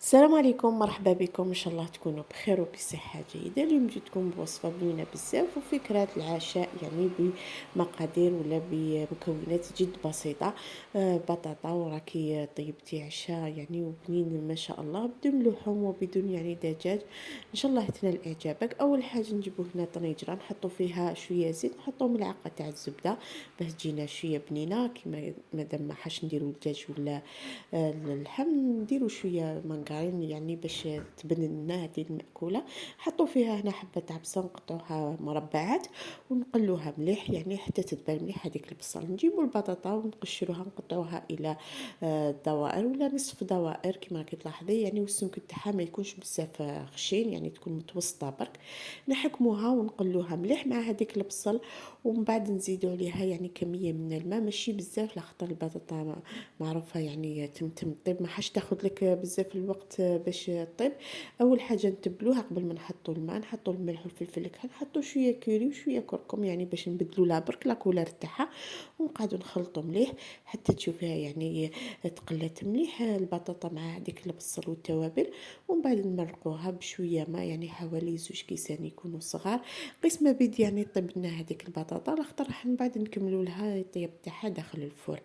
السلام عليكم، مرحبا بكم. ان شاء الله تكونوا بخير وبصحه جيده. اليوم جيتكم بوصفه بنينه بزاف وفكره العشاء، يعني بمقادير ولا بمكونات جد بسيطه. بطاطا وراكي طيبتي عشاء يعني وبنين ما شاء الله، بدون لحوم وبدون يعني دجاج. ان شاء الله تنال اعجابك. اول حاجه نجيبو هنا طنجره، نحطو فيها شويه زيت، نحطو ملعقه تاع الزبده باش تجينا شويه بنينه. كيما مادام ما حاش نديرو الدجاج ولا اللحم، نديرو شويه مانغرين يعني باش تبن لنا هذه المأكولة. حطوا فيها هنا حبة عبسة، نقطعوها مربعات ونقلوها مليح يعني حتى تدبل مليح هذيك البصل. نجيبوا البطاطا ونقشروها، نقطعوها الى دوائر ولا نصف دوائر كما راكي تلاحظي يعني، والسمك تاعها ما يكونش بزاف خشين، يعني تكون متوسطه برك. نحكموها ونقلوها مليح مع هذيك البصل، ومن بعد نزيدوا عليها يعني كميه من الماء، ماشي بزاف لاخاطر البطاطا معروفه يعني تمتم طيب، ما حاش تاخذ لك بزاف الوقت باش طيب. اول حاجه نتبلوها قبل ما نحطوا الماء، نحطوا الملح والفلفل الكحل، نحطوا شويه كوري وشويه كركم يعني باش نبدلوا لها برك لا كولور تاعها، ونقعدوا نخلطوا مليح حتى تشوفيها يعني تقلات مليح البطاطا مع هذيك البصل والتوابل. ومن بعد نمرقوها بشويه ماء، يعني حوالي 2 كيسان يكونوا صغار. قسم ما بيد يعني طيب لنا هذيك البطاطا لاخطر راح من بعد نكملوا لها الطيب تاعها داخل الفرن.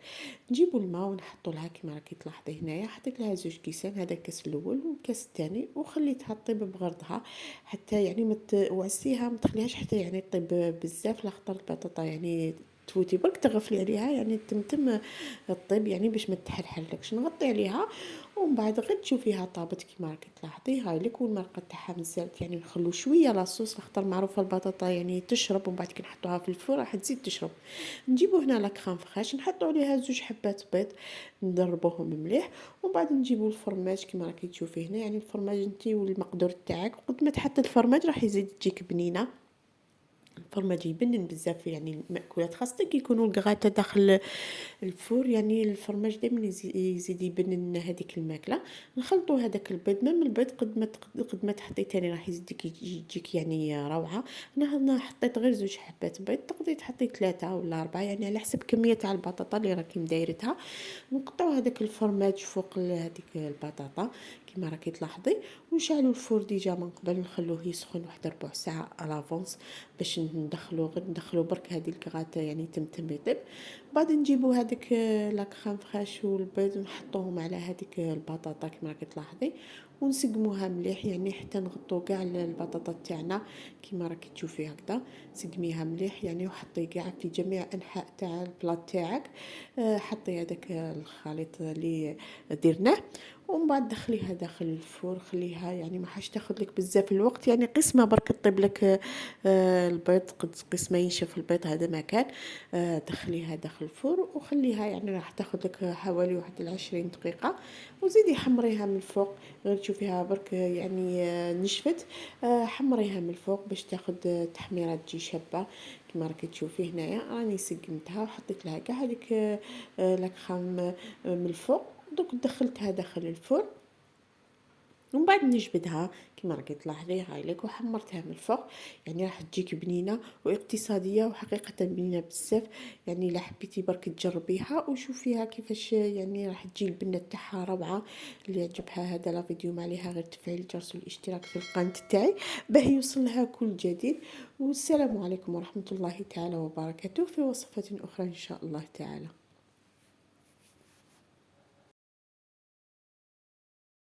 نجيبوا الماء ونحطوا لها كما راكي تلاحظي هنايا، حطيت لها 2 كيسان، هذا الكاس الاول والكاس الثاني، وخليتها طيب بغرضها حتى يعني وعسيها، ما تخليهاش حتى يعني طيب بزاف لاخطر البطاطا يعني تفوتي برك تغفلي عليها يعني تمتم الطيب يعني باش ما تحرحلكش. نغطي عليها ومن بعد غير تشوفيها طابت كيما راكي تلاحظي. هاي لك والمرقه تاعها مزالت يعني نخلو شويه لاصوص لاخطر معروفه البطاطا يعني تشرب، ومن بعد كي نحطوها في الفرن راح تزيد تشرب. نجيبو هنا لاكخام فخاش، نحطو عليها 2 حبات بيض، نضربوهم مليح. ومن بعد نجيبو الفرماج كيما راكي تشوفي هنا، يعني الفرماج انتي والمقدور تاعك، وقد ما تحطي الفرماج راح يزيد تجيك بنينه. الفرماج يبنن بزاف يعني المأكولات، خاصة كي يكونوا الكغاتا داخل الفور، يعني الفرماج دائما يزيد يبنن هذيك الماكله. نخلطوا هذاك البيض، مام البيض قد ما تحطي تاني راح يزيدك يجيك يعني روعه. انا حطيت غير 2 حبات بيض، تقدري تحطي 3 ولا 4 يعني على حسب كميه تاع البطاطا اللي راكي مدايرتها. نقطعوا هذاك الفرماج فوق هذيك البطاطا كما راكي تلاحظي، ونشعلوا الفور ديجا من قبل، نخلوه يسخن واحد ربع ساعه الافونس باش ندخلو برك هذه الكغاته يعني تمتم يطيب. بعد نجيبوا هذيك لاكخام فخاش والبيض ونحطوهم على هذيك البطاطا كما راكي تلاحظي، ونسقموها مليح يعني حتى نغطوا كاع البطاطا تاعنا كما راكي تشوفي هكذا. سقميها مليح يعني وحطي كاع في جميع انحاء تاع البلاط تاعك. حطي هذاك الخليط اللي درناه، ومن بعد دخليها داخل الفور، خليها يعني ما حاش تاخذ لك بزاف الوقت، يعني قسمه برك طيب لك البيض، قد قسمه ينشف البيض هذا ما كان. دخليها داخل الفور وخليها يعني راح تاخذ لك حوالي واحد 20 دقيقه، وزيدي حمريها من الفوق. غير تشوفيها برك يعني نشفت. حمريها من الفوق باش تاخذ تحميره تجي شابه كما راكي تشوفي هنايا. راني سقمتها وحطيت لها كاع هذيك لاكخام من الفوق. دوك دخلتها داخل الفرن، ومن بعد نجبدها كما راكي تلاحظي هاي لك، وحمرتها من الفوق يعني راح تجيك بنينه واقتصاديه وحقيقه بنينه بزاف. يعني الا حبيتي برك تجربيها وشوفيها كيفاش يعني راح تجي البنه تاعها روعه. اللي يعجبها هذا لا فيديو ما عليها غير تفعيل الجرس والاشتراك في القناه تاعي باه يوصلها كل جديد. والسلام عليكم ورحمه الله تعالى وبركاته، في وصفه اخرى ان شاء الله تعالى.